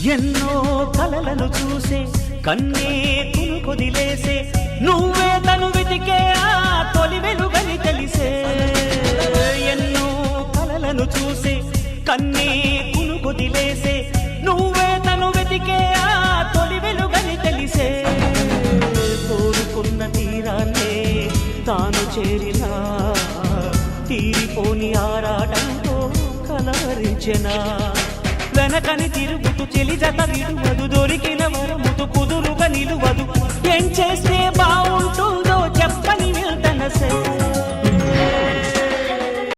ఎన్నో కలలను చూసే కన్నే కొదిలేసే నువ్వే తను వెతికే ఆ తొలి వెలుగని తెలిసే ఎన్నో కలలను చూసే కన్నే కొదిలేసే నువ్వే తను వెతికే ఆ తొలి వెలుగని తెలిసే కోరుకున్న తీరాన్నే తాను చేరినా తీరిపోని ఆరాటంతో కలవరించెనా వెనకని తిరుగుతూ చెలి జత విడువదు దొరికిన వరముతు కుదురుగా నిలువదు ఏం చేస్తే బాగుంటుందో చెప్పని వెళ్తనసే